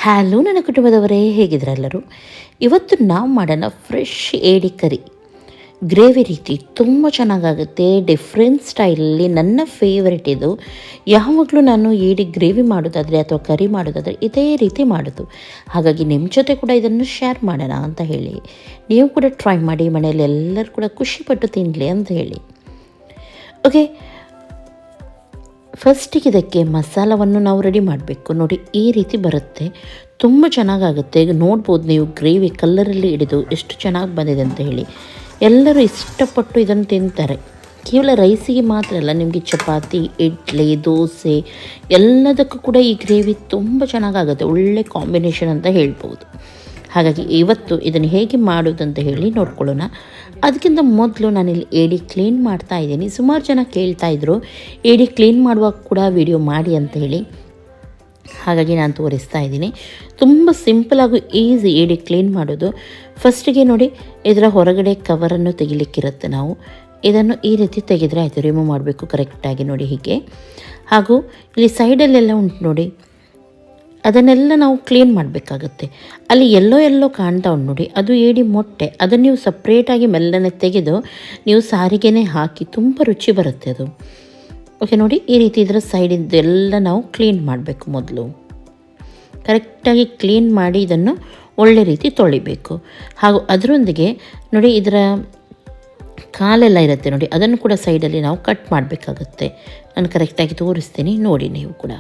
Hello ನನ್ನ ಕುಟುಂಬದವರೇ, ಹೇಗಿದ್ರೆಲ್ಲರೂ? ಇವತ್ತು ನಾವು ಮಾಡೋಣ ಫ್ರೆಶ್ ಏಡಿ ಕರಿ ಗ್ರೇವಿ ರೀತಿ. ತುಂಬ ಚೆನ್ನಾಗಾಗುತ್ತೆ, ಡಿಫ್ರೆಂಟ್ ಸ್ಟೈಲಲ್ಲಿ. ನನ್ನ ಫೇವ್ರೆಟ್ ಇದು. ಯಾವಾಗಲೂ ನಾನು ಏಡಿ ಗ್ರೇವಿ ಮಾಡೋದಾದರೆ ಅಥವಾ ಕರಿ ಮಾಡೋದಾದರೆ ಇದೇ ರೀತಿ ಮಾಡೋದು. ಹಾಗಾಗಿ ನಿಮ್ಮ ಜೊತೆ ಕೂಡ ಇದನ್ನು ಶೇರ್ ಮಾಡೋಣ ಅಂತ ಹೇಳಿ, ನೀವು ಕೂಡ ಟ್ರೈ ಮಾಡಿ, ಮನೆಯಲ್ಲಿ ಎಲ್ಲರೂ ಕೂಡ ಖುಷಿಪಟ್ಟು ತಿನ್ನಲಿ ಅಂತ ಹೇಳಿ. ಓಕೆ, ಫಸ್ಟಿಗೆ ಇದಕ್ಕೆ ಮಸಾಲವನ್ನು ನಾವು ರೆಡಿ ಮಾಡಬೇಕು. ನೋಡಿ, ಈ ರೀತಿ ಬರುತ್ತೆ, ತುಂಬ ಚೆನ್ನಾಗಾಗುತ್ತೆ. ಈಗ ನೋಡ್ಬೋದು ನೀವು, ಗ್ರೇವಿ ಕಲ್ಲರಲ್ಲಿ ಹಿಡಿದು ಎಷ್ಟು ಚೆನ್ನಾಗಿ ಬಂದಿದೆ ಅಂತ ಹೇಳಿ. ಎಲ್ಲರೂ ಇಷ್ಟಪಟ್ಟು ಇದನ್ನು ತಿಂತಾರೆ. ಕೇವಲ ರೈಸಿಗೆ ಮಾತ್ರ ಅಲ್ಲ, ನಿಮಗೆ ಚಪಾತಿ, ಇಡ್ಲಿ, ದೋಸೆ ಎಲ್ಲದಕ್ಕೂ ಕೂಡ ಈ ಗ್ರೇವಿ ತುಂಬ ಚೆನ್ನಾಗಾಗುತ್ತೆ. ಒಳ್ಳೆ ಕಾಂಬಿನೇಷನ್ ಅಂತ ಹೇಳ್ಬೋದು. ಹಾಗಾಗಿ ಇವತ್ತು ಇದನ್ನು ಹೇಗೆ ಮಾಡೋದಂತ ಹೇಳಿ ನೋಡ್ಕೊಳ್ಳೋಣ. ಅದಕ್ಕಿಂತ ಮೊದಲು ನಾನಿಲ್ಲಿ ಏಡಿ ಕ್ಲೀನ್ ಮಾಡ್ತಾ ಇದ್ದೀನಿ. ಸುಮಾರು ಜನ ಕೇಳ್ತಾಯಿದ್ರು ಏಡಿ ಕ್ಲೀನ್ ಮಾಡುವಾಗ ಕೂಡ ವಿಡಿಯೋ ಮಾಡಿ ಅಂತ ಹೇಳಿ. ಹಾಗಾಗಿ ನಾನು ತೋರಿಸ್ತಾ ಇದ್ದೀನಿ. ತುಂಬ ಸಿಂಪಲಾಗೂ ಈಸಿ ಏಡಿ ಕ್ಲೀನ್ ಮಾಡೋದು. ಫಸ್ಟಿಗೆ ನೋಡಿ, ಇದರ ಹೊರಗಡೆ ಕವರನ್ನು ತೆಗಿಲಿಕ್ಕಿರುತ್ತೆ. ನಾವು ಇದನ್ನು ಈ ರೀತಿ ತೆಗೆದರೆ ಆಯಿತು, ರಿಮೂವ್ ಮಾಡಬೇಕು ಕರೆಕ್ಟಾಗಿ. ನೋಡಿ ಹೀಗೆ. ಹಾಗೂ ಇಲ್ಲಿ ಸೈಡಲ್ಲೆಲ್ಲ ಉಂಟು ನೋಡಿ, ಅದನ್ನೆಲ್ಲ ನಾವು ಕ್ಲೀನ್ ಮಾಡಬೇಕಾಗತ್ತೆ. ಅಲ್ಲಿ ಎಲ್ಲೋ ಕಾಣ್ತಾ ಉಂಟು ನೋಡಿ, ಅದು ಏಡಿ ಮೊಟ್ಟೆ. ಅದನ್ನು ನೀವು ಸಪ್ರೇಟಾಗಿ ಮೆಲ್ಲನೆ ತೆಗೆದು ನೀವು ಸಾರಿಗೆನೇ ಹಾಕಿ, ತುಂಬ ರುಚಿ ಬರುತ್ತೆ ಅದು. ಓಕೆ, ನೋಡಿ ಈ ರೀತಿ ಇದರ ಸೈಡಿಂದ ಎಲ್ಲ ನಾವು ಕ್ಲೀನ್ ಮಾಡಬೇಕು. ಮೊದಲು ಕರೆಕ್ಟಾಗಿ ಕ್ಲೀನ್ ಮಾಡಿ ಇದನ್ನು ಒಳ್ಳೆ ರೀತಿ ತೊಳಿಬೇಕು. ಹಾಗೂ ಅದರೊಂದಿಗೆ ನೋಡಿ, ಇದರ ಕಾಲೆಲ್ಲ ಇರುತ್ತೆ ನೋಡಿ, ಅದನ್ನು ಕೂಡ ಸೈಡಲ್ಲಿ ನಾವು ಕಟ್ ಮಾಡಬೇಕಾಗತ್ತೆ. ನಾನು ಕರೆಕ್ಟಾಗಿ ತೋರಿಸ್ತೀನಿ, ನೋಡಿ ನೀವು ಕೂಡ.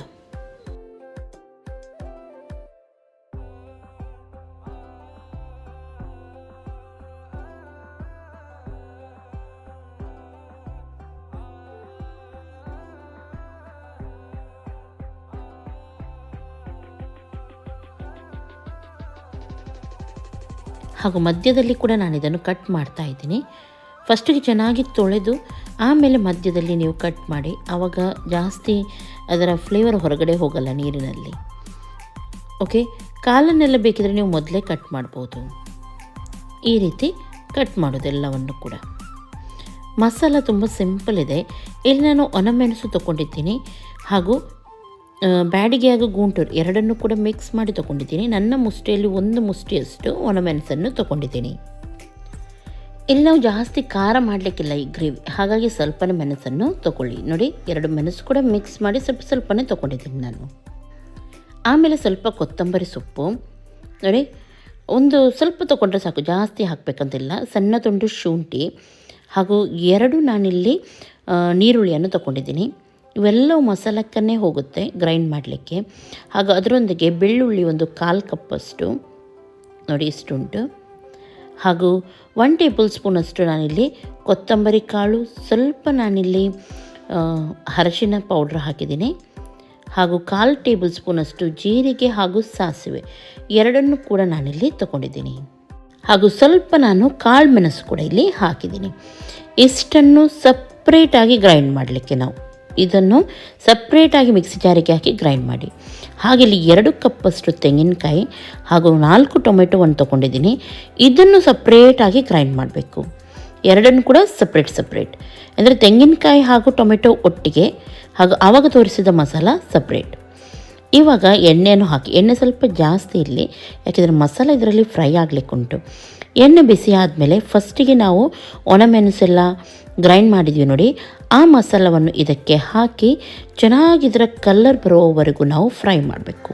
ಹಾಗೂ ಮಧ್ಯದಲ್ಲಿ ಕೂಡ ನಾನು ಇದನ್ನು ಕಟ್ ಮಾಡ್ತಾ ಇದ್ದೀನಿ. ಫಸ್ಟಿಗೆ ಚೆನ್ನಾಗಿ ತೊಳೆದು ಆಮೇಲೆ ಮಧ್ಯದಲ್ಲಿ ನೀವು ಕಟ್ ಮಾಡಿ, ಆವಾಗ ಜಾಸ್ತಿ ಅದರ ಫ್ಲೇವರ್ ಹೊರಗಡೆ ಹೋಗಲ್ಲ ನೀರಿನಲ್ಲಿ. ಓಕೆ, ಕಾಲನ್ನೆಲ್ಲ ಬೇಕಿದ್ರೆ ನೀವು ಮೊದಲೇ ಕಟ್ ಮಾಡ್ಬೋದು. ಈ ರೀತಿ ಕಟ್ ಮಾಡೋದೆಲ್ಲವನ್ನು ಕೂಡ. ಮಸಾಲ ತುಂಬ ಸಿಂಪಲ್ ಇದೆ. ಇಲ್ಲಿ ನಾನು ಒಣಮೆಣಸು ತೊಗೊಂಡಿದ್ದೀನಿ, ಹಾಗೂ ಬ್ಯಾಡಿಗೆ ಹಾಗೂ ಗೂಂಟೂರು ಎರಡನ್ನೂ ಕೂಡ ಮಿಕ್ಸ್ ಮಾಡಿ ತೊಗೊಂಡಿದ್ದೀನಿ. ನನ್ನ ಮುಷ್ಟಿಯಲ್ಲಿ ಒಂದು ಮುಷ್ಟಿಯಷ್ಟು ಒಣಮೆಣಸನ್ನು ತೊಗೊಂಡಿದ್ದೀನಿ. ಇಲ್ಲಿ ನಾವು ಜಾಸ್ತಿ ಖಾರ ಮಾಡಲಿಕ್ಕಿಲ್ಲ ಈ ಗ್ರೇವಿ, ಹಾಗಾಗಿ ಸ್ವಲ್ಪನೇ ಮೆಣಸನ್ನು ತೊಗೊಳ್ಳಿ. ನೋಡಿ, 2 ಮೆಣಸು ಕೂಡ ಮಿಕ್ಸ್ ಮಾಡಿ ಸ್ವಲ್ಪನೇ ತೊಗೊಂಡಿದ್ದೀನಿ ನಾನು. ಆಮೇಲೆ ಸ್ವಲ್ಪ ಕೊತ್ತಂಬರಿ ಸೊಪ್ಪು ನೋಡಿ, ಒಂದು ಸ್ವಲ್ಪ ತೊಗೊಂಡ್ರೆ ಸಾಕು, ಜಾಸ್ತಿ ಹಾಕಬೇಕಂತಿಲ್ಲ. ಸಣ್ಣ ತುಂಡು ಶುಂಠಿ ಹಾಗೂ 2 ನಾನಿಲ್ಲಿ ನೀರುಳ್ಳಿಯನ್ನು ತೊಗೊಂಡಿದ್ದೀನಿ. ಇವೆಲ್ಲವೂ ಮಸಾಲಕ್ಕನ್ನೇ ಹೋಗುತ್ತೆ ಗ್ರೈಂಡ್ ಮಾಡಲಿಕ್ಕೆ. ಹಾಗೂ ಅದರೊಂದಿಗೆ ಬೆಳ್ಳುಳ್ಳಿ ಒಂದು 1/4 ಕಪ್ಪಷ್ಟು ನೋಡಿ, ಇಷ್ಟುಂಟು. ಹಾಗೂ 1 ಟೇಬಲ್ ಸ್ಪೂನಷ್ಟು ನಾನಿಲ್ಲಿ ಕೊತ್ತಂಬರಿ ಕಾಳು, ಸ್ವಲ್ಪ ನಾನಿಲ್ಲಿ ಅರಶಿನ ಪೌಡ್ರ್ ಹಾಕಿದ್ದೀನಿ. ಹಾಗೂ 1/4 ಟೇಬಲ್ ಸ್ಪೂನಷ್ಟು ಜೀರಿಗೆ ಹಾಗೂ ಸಾಸಿವೆ ಎರಡನ್ನೂ ಕೂಡ ನಾನಿಲ್ಲಿ ತೊಗೊಂಡಿದ್ದೀನಿ. ಹಾಗೂ ಸ್ವಲ್ಪ ನಾನು ಕಾಳು ಮೆಣಸು ಕೂಡ ಇಲ್ಲಿ ಹಾಕಿದ್ದೀನಿ. ಇಷ್ಟನ್ನು ಸಪ್ರೇಟಾಗಿ ಗ್ರೈಂಡ್ ಮಾಡಲಿಕ್ಕೆ ನಾವು ಇದನ್ನು ಸಪ್ರೇಟಾಗಿ ಮಿಕ್ಸಿ ಜಾರಿಗೆ ಹಾಕಿ ಗ್ರೈಂಡ್ ಮಾಡಿ. ಹಾಗೆ ಇಲ್ಲಿ 2 ಕಪ್ಪಷ್ಟು ತೆಂಗಿನಕಾಯಿ ಹಾಗೂ 4 ಟೊಮೆಟೊವನ್ನು ತೊಗೊಂಡಿದ್ದೀನಿ. ಇದನ್ನು ಸಪ್ರೇಟಾಗಿ ಗ್ರೈಂಡ್ ಮಾಡಬೇಕು. ಎರಡನ್ನು ಕೂಡ ಸಪ್ರೇಟ್ ಅಂದರೆ ತೆಂಗಿನಕಾಯಿ ಹಾಗೂ ಟೊಮೆಟೊ ಒಟ್ಟಿಗೆ, ಹಾಗೂ ಆವಾಗ ತೋರಿಸಿದ ಮಸಾಲ ಸಪ್ರೇಟ್. ಇವಾಗ ಎಣ್ಣೆಯನ್ನು ಹಾಕಿ, ಎಣ್ಣೆ ಸ್ವಲ್ಪ ಜಾಸ್ತಿ ಇರಲಿ, ಯಾಕೆಂದರೆ ಮಸಾಲ ಇದರಲ್ಲಿ ಫ್ರೈ ಆಗಲಿಕ್ಕುಂಟು. ಎಣ್ಣೆ ಬಿಸಿ ಆದಮೇಲೆ ಫಸ್ಟಿಗೆ ನಾವು ಒಣಮೆಣಸೆಲ್ಲ ಗ್ರೈಂಡ್ ಮಾಡಿದ್ವಿ ನೋಡಿ, ಆ ಮಸಾಲವನ್ನು ಇದಕ್ಕೆ ಹಾಕಿ ಚೆನ್ನಾಗಿ ಇದರ ಕಲರ್ ಬರೋವರೆಗೂ ನಾವು ಫ್ರೈ ಮಾಡಬೇಕು.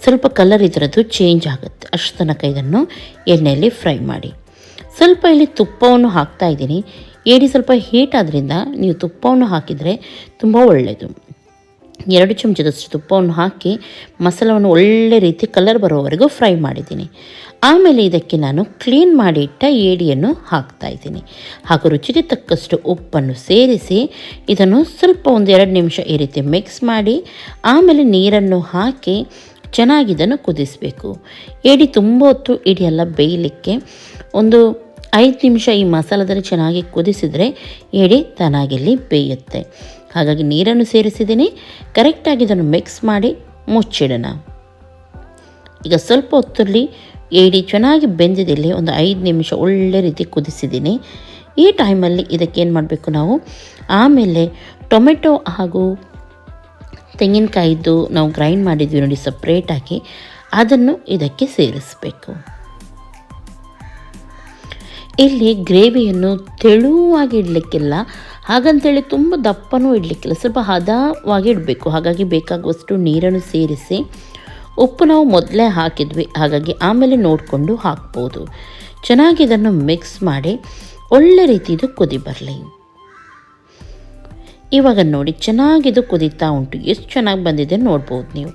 ಸ್ವಲ್ಪ ಕಲರ್ ಇದರದ್ದು ಚೇಂಜ್ ಆಗುತ್ತೆ, ಅಷ್ಟು ತನಕ ಇದನ್ನು ಎಣ್ಣೆಯಲ್ಲಿ ಫ್ರೈ ಮಾಡಿ. ಸ್ವಲ್ಪ ಇಲ್ಲಿ ತುಪ್ಪವನ್ನು ಹಾಕ್ತಾ ಇದ್ದೀನಿ. ಏಡಿ ಸ್ವಲ್ಪ ಹೀಟ್ ಆದ್ದರಿಂದ ನೀವು ತುಪ್ಪವನ್ನು ಹಾಕಿದರೆ ತುಂಬ ಒಳ್ಳೆಯದು. 2 ಚಮಚದಷ್ಟು ತುಪ್ಪವನ್ನು ಹಾಕಿ ಮಸಾಲವನ್ನು ಒಳ್ಳೆ ರೀತಿ ಕಲರ್ ಬರೋವರೆಗೂ ಫ್ರೈ ಮಾಡಿದ್ದೀನಿ. ಆಮೇಲೆ ಇದಕ್ಕೆ ನಾನು ಕ್ಲೀನ್ ಮಾಡಿ ಇಟ್ಟ ಏಡಿಯನ್ನು ಹಾಕ್ತಾ ಇದ್ದೀನಿ. ಹಾಗೂ ರುಚಿಗೆ ತಕ್ಕಷ್ಟು ಉಪ್ಪನ್ನು ಸೇರಿಸಿ ಇದನ್ನು ಸ್ವಲ್ಪ 1-2 ನಿಮಿಷ ಈ ರೀತಿ ಮಿಕ್ಸ್ ಮಾಡಿ, ಆಮೇಲೆ ನೀರನ್ನು ಹಾಕಿ ಚೆನ್ನಾಗಿ ಇದನ್ನು ಕುದಿಸಬೇಕು. ಏಡಿ ತುಂಬ ಹೊತ್ತು ಹಿಡಿಯಲ್ಲ ಬೇಯಲಿಕ್ಕೆ. ಒಂದು 5 ನಿಮಿಷ ಈ ಮಸಾಲದಲ್ಲಿ ಚೆನ್ನಾಗಿ ಕುದಿಸಿದರೆ ಏಡಿ ತಾನಾಗಿಲ್ಲಿ ಬೇಯುತ್ತೆ. ಹಾಗಾಗಿ ನೀರನ್ನು ಸೇರಿಸಿದ್ದೀನಿ. ಕರೆಕ್ಟಾಗಿ ಇದನ್ನು ಮಿಕ್ಸ್ ಮಾಡಿ ಮುಚ್ಚಿಡೋಣ. ಈಗ ಸ್ವಲ್ಪ ಹೊತ್ತಲ್ಲಿ ಏಡಿ ಚೆನ್ನಾಗಿ ಬೆಂದಿದ್ದಲ್ಲಿ ಒಂದು 5 ನಿಮಿಷ ಒಳ್ಳೆ ರೀತಿ ಕುದಿಸಿದ್ದೀನಿ. ಈ ಟೈಮಲ್ಲಿ ಇದಕ್ಕೇನು ಮಾಡಬೇಕು ನಾವು, ಆಮೇಲೆ ಟೊಮೆಟೊ ಹಾಗೂ ತೆಂಗಿನಕಾಯಿದ್ದು ನಾವು ಗ್ರೈಂಡ್ ಮಾಡಿದ್ವಿ ನೋಡಿ ಸಪ್ರೇಟಾಗಿ, ಅದನ್ನು ಇದಕ್ಕೆ ಸೇರಿಸಬೇಕು. ಇಲ್ಲಿ ಗ್ರೇವಿಯನ್ನು ತೆಳುವಾಗಿ ಇಡಲಿಕ್ಕಿಲ್ಲ, ಹಾಗಂತೇಳಿ ತುಂಬ ದಪ್ಪನೂ ಇಡಲಿಕ್ಕಿಲ್ಲ, ಸ್ವಲ್ಪ ಹದವಾಗಿ ಇಡಬೇಕು. ಹಾಗಾಗಿ ಬೇಕಾಗುವಷ್ಟು ನೀರನ್ನು ಸೇರಿಸಿ, ಉಪ್ಪು ನಾವು ಮೊದಲೇ ಹಾಕಿದ್ವಿ, ಹಾಗಾಗಿ ಆಮೇಲೆ ನೋಡಿಕೊಂಡು ಹಾಕ್ಬೋದು. ಚೆನ್ನಾಗಿ ಇದನ್ನು ಮಿಕ್ಸ್ ಮಾಡಿ ಒಳ್ಳೆ ರೀತಿದು ಕುದಿ ಬರಲಿ. ಇವಾಗ ನೋಡಿ ಚೆನ್ನಾಗಿದು ಕುದೀತಾ ಉಂಟು, ಎಷ್ಟು ಚೆನ್ನಾಗಿ ಬಂದಿದೆ ನೋಡ್ಬೋದು ನೀವು.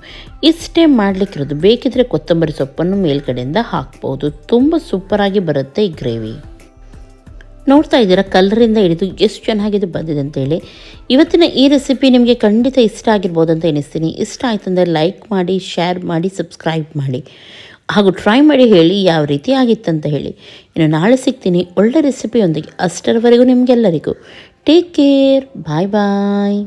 ಇಷ್ಟೇ ಮಾಡಲಿಕ್ಕಿರೋದು, ಬೇಕಿದ್ರೆ ಕೊತ್ತಂಬರಿ ಸೊಪ್ಪನ್ನು ಮೇಲ್ಗಡೆಯಿಂದ ಹಾಕ್ಬೋದು. ತುಂಬ ಸೂಪರಾಗಿ ಬರುತ್ತೆ ಈ ಗ್ರೇವಿ. ನೋಡ್ತಾ ಇದ್ದೀರಾ ಕಲರಿಂದ ಹಿಡಿದು ಎಷ್ಟು ಚೆನ್ನಾಗಿದು ಬಂದಿದೆ ಅಂತೇಳಿ. ಇವತ್ತಿನ ಈ ರೆಸಿಪಿ ನಿಮಗೆ ಖಂಡಿತ ಇಷ್ಟ ಆಗಿರ್ಬೋದು ಅಂತ ಎನಿಸ್ತೀನಿ. ಇಷ್ಟ ಆಯ್ತು ಅಂದರೆ ಲೈಕ್ ಮಾಡಿ, ಶೇರ್ ಮಾಡಿ, ಸಬ್ಸ್ಕ್ರೈಬ್ ಮಾಡಿ, ಹಾಗೂ ಟ್ರೈ ಮಾಡಿ ಹೇಳಿ ಯಾವ ರೀತಿ ಆಗಿತ್ತಂತ ಹೇಳಿ. ಇನ್ನು ನಾಳೆ ಸಿಗ್ತೀನಿ ಒಳ್ಳೆ ರೆಸಿಪಿಯೊಂದಿಗೆ. ಅಷ್ಟರವರೆಗೂ ನಿಮಗೆಲ್ಲರಿಗೂ ಟೇಕ್ ಕೇರ್, ಬಾಯ್ ಬಾಯ್.